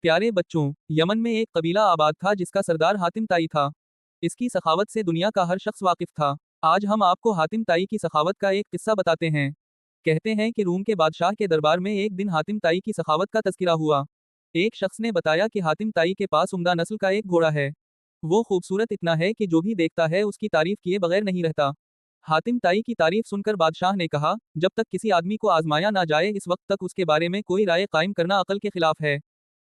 प्यारे बच्चों, यमन में एक कबीला आबाद था जिसका सरदार हातिम ताई था। इसकी सखावत से दुनिया का हर शख्स वाकिफ था। आज हम आपको हातिम ताई की सखावत का एक किस्सा बताते हैं। कहते हैं कि रूम के बादशाह के दरबार में एक दिन हातिम ताई की सखावत का तज़किरा हुआ। एक शख्स ने बताया कि हातिम ताई के पास उम्दा नस्ल का एक घोड़ा है। वो खूबसूरत इतना है कि जो भी देखता है उसकी तारीफ किए बगैर नहीं रहता। हातिम ताई की तारीफ सुनकर बादशाह ने कहा, जब तक किसी आदमी को आजमाया ना जाए इस वक्त तक उसके बारे में कोई राय कायम करना अकल के खिलाफ है।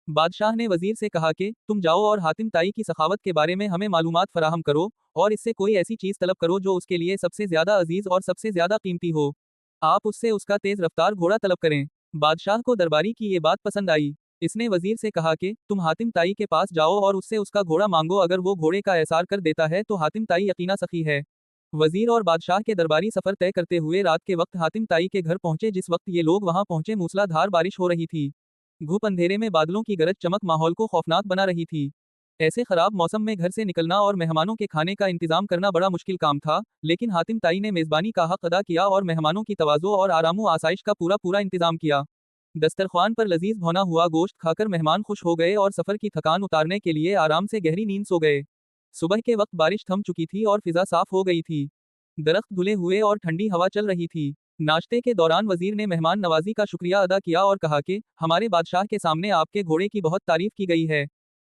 बादशाह ने वजीर से कहा कि तुम जाओ और हातिम ताई की सखावत के बारे में हमें मालूमात फराहम करो और इससे कोई ऐसी चीज तलब करो जो उसके लिए सबसे ज्यादा अजीज और सबसे ज्यादा कीमती हो। आप उससे उसका तेज रफ्तार घोड़ा तलब करें। बादशाह को दरबारी की ये बात पसंद आई। इसने वजीर से कहा कि तुम हातिम ताई के पास जाओ और उससे उसका घोड़ा मांगो, अगर वो घोड़े का एसार कर देता है तो हातिम ताई यकीना सखी है। वजीर और बादशाह के दरबारी सफर तय करते हुए रात के वक्त हातिम ताई के घर पहुंचे। जिस वक्त ये लोग वहां पहुंचे मूसलाधार बारिश हो रही थी। घुप अंधेरे में बादलों की गरज चमक माहौल को खौफनाक बना रही थी। ऐसे खराब मौसम में घर से निकलना और मेहमानों के खाने का इंतजाम करना बड़ा मुश्किल काम था, लेकिन हातिम ताई ने मेजबानी का हक अदा किया और मेहमानों की तवाज़ो और आरामो आसाइश का पूरा पूरा इंतजाम किया। दस्तरख्वान पर लजीज भुना हुआ गोश्त खाकर मेहमान खुश हो गए और सफर की थकान उतारने के लिए आराम से गहरी नींद सो गए। सुबह के वक्त बारिश थम चुकी थी और फिजा साफ हो गई थी। दरख्त धुले हुए और ठंडी हवा चल रही थी। नाश्ते के दौरान वजीर ने मेहमान नवाजी का शुक्रिया अदा किया और कहा कि हमारे बादशाह के सामने आपके घोड़े की बहुत तारीफ की गई है।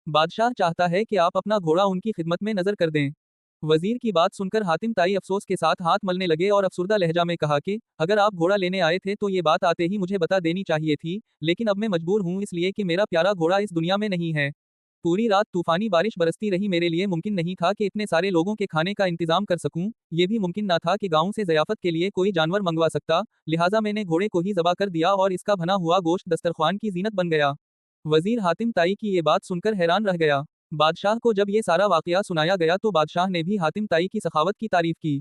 बादशाह चाहता है कि आप अपना घोड़ा उनकी खिदमत में नजर कर दें। वजीर की बात सुनकर हातिम ताई अफसोस के साथ हाथ मलने लगे और अफसुर्दा लहजा में कहा कि अगर आप घोड़ा लेने आए थे तो ये बात आते ही मुझे बता देनी चाहिए थी, लेकिन अब मैं मजबूर हूँ इसलिए कि मेरा प्यारा घोड़ा इस दुनिया में नहीं है। पूरी रात तूफानी बारिश बरसती रही। मेरे लिए मुमकिन नहीं था कि इतने सारे लोगों के खाने का इंतजाम कर सकूं। ये भी मुमकिन ना था कि गांव से ज़याफत के लिए कोई जानवर मंगवा सकता, लिहाजा मैंने घोड़े को ही ज़बा कर दिया और इसका भना हुआ गोश्त दस्तरख्वान की जीनत बन गया। वजीर हातिम ताई की ये बात सुनकर हैरान रह गया। बादशाह को जब ये सारा वाकया सुनाया गया तो बादशाह ने भी हातिम ताई की सखावत की तारीफ की।